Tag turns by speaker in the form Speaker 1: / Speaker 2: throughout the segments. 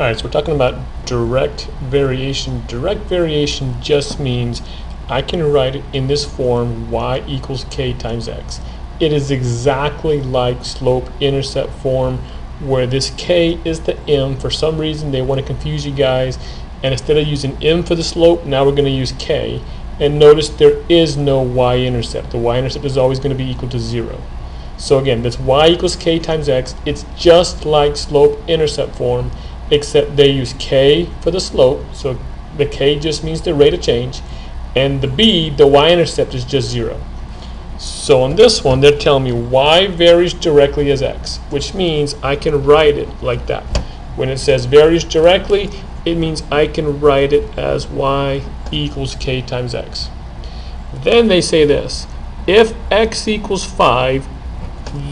Speaker 1: Alright, so we're talking about direct variation. Direct variation just means I can write it in this form, y equals k times x. It is exactly like slope-intercept form, where this k is the m. For some reason they want to confuse you guys, and instead of using m for the slope, now we're going to use k. And notice there is no y-intercept. The y-intercept is always going to be equal to 0. So again, this y equals k times x. It's just like slope-intercept form, except they use k for the slope, so the k just means the rate of change, and the b, the y-intercept, is just 0. So on this one, they're telling me y varies directly as x, which means I can write it like that. When it says varies directly, it means I can write it as y equals k times x. Then they say this: if x equals 5,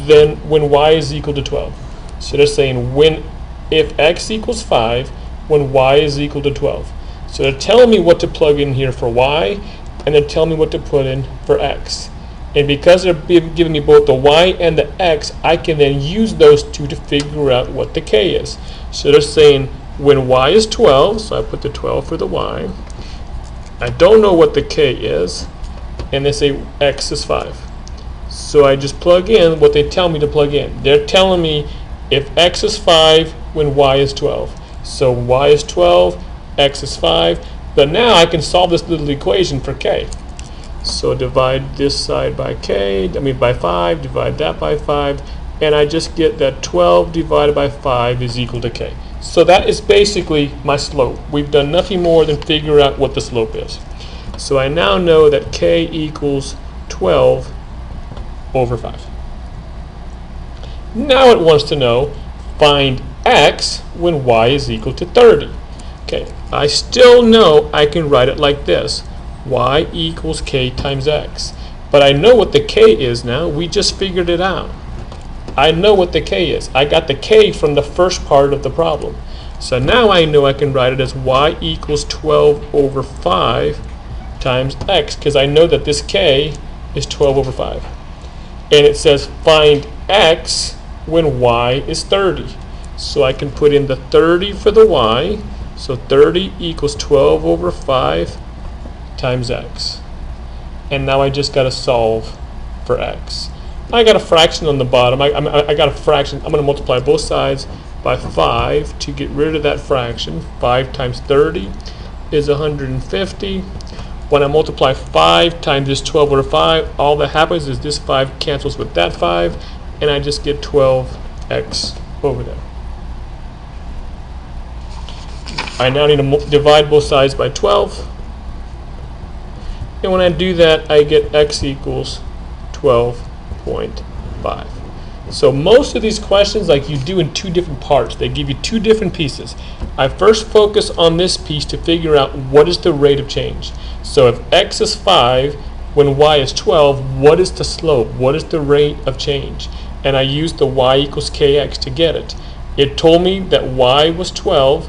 Speaker 1: then when y is equal to 12. So they're saying if x equals 5, when y is equal to 12. So they're telling me what to plug in here for y, and they're telling me what to put in for x. And because they're giving me both the y and the x, I can then use those two to figure out what the k is. So they're saying when y is 12, so I put the 12 for the y. I don't know what the k is, and they say x is 5. So I just plug in what they tell me to plug in. They're telling me if x is 5, when y is 12. So y is 12, x is 5. But now I can solve this little equation for k. So divide this side by by 5, divide that by 5, and I just get that 12 divided by 5 is equal to k. So that is basically my slope. We've done nothing more than figure out what the slope is. So I now know that k equals 12 over 5. Now it wants to know, find x when y is equal to 30. Okay, I still know I can write it like this: y equals k times x. But I know what the k is now. We just figured it out. I know what the k is. I got the k from the first part of the problem. So now I know I can write it as y equals 12 over 5 times x, because I know that this k is 12 over 5. And it says find x when y is 30. So I can put in the 30 for the y. So 30 equals 12 over 5 times x. And now I just got to solve for x. I got a fraction on the bottom. I got a fraction. I'm going to multiply both sides by 5 to get rid of that fraction. 5 times 30 is 150. When I multiply 5 times this 12 over 5, all that happens is this 5 cancels with that 5, and I just get 12x over there. I now need to divide both sides by 12. And when I do that, I get x equals 12.5. So most of these questions, like you do in two different parts, they give you two different pieces. I first focus on this piece to figure out what is the rate of change. So if x is 5, when y is 12, what is the slope? What is the rate of change? And I used the y equals kx to get it. It told me that y was 12,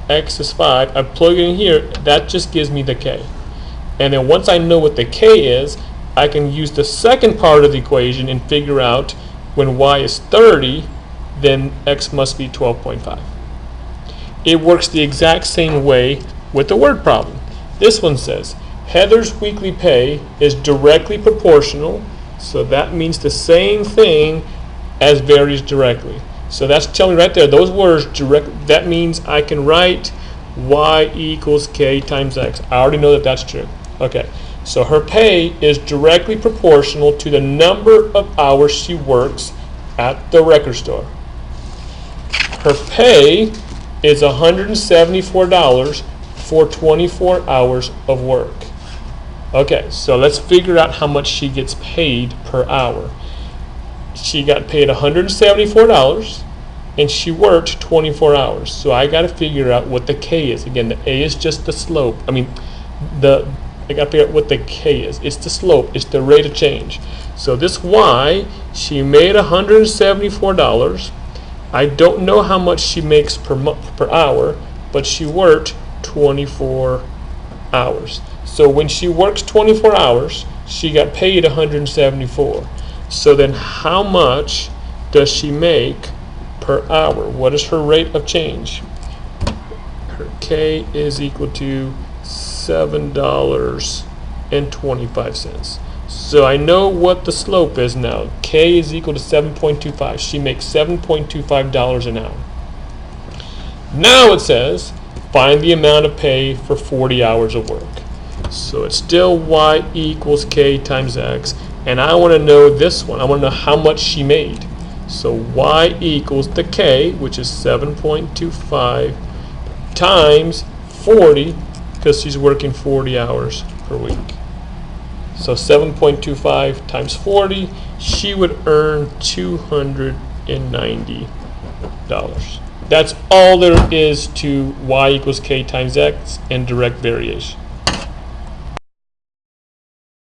Speaker 1: x is 5. I plug it in here, that just gives me the k. And then once I know what the k is, I can use the second part of the equation and figure out when y is 30, then x must be 12.5. It works the exact same way with the word problem. This one says, Heather's weekly pay is directly proportional, so that means the same thing as varies directly. So that's telling me right there, those words direct, that means I can write y equals k times x. I already know that that's true. Okay, so her pay is directly proportional to the number of hours she works at the record store. Her pay is $174 for 24 hours of work. Okay, so let's figure out how much she gets paid per hour. She got paid $174 and she worked 24 hours. So I got to figure out what the k is. Again, the a is just the slope. I got to figure out what the k is. It's the slope. It's the rate of change. So this y, she made $174. I don't know how much she makes per hour, but she worked 24 hours. So when she works 24 hours, she got paid $174. So then how much does she make per hour? What is her rate of change? her K is equal to $7.25. So I know what the slope is now. K is equal to 7.25. She makes $7.25 an hour. Now it says, find the amount of pay for 40 hours of work. So it's still y equals k times x, and I want to know this one. I want to know how much she made. So y equals the k, which is 7.25, times 40, because she's working 40 hours per week. So 7.25 times 40, she would earn $290. That's all there is to y equals k times x and direct variation.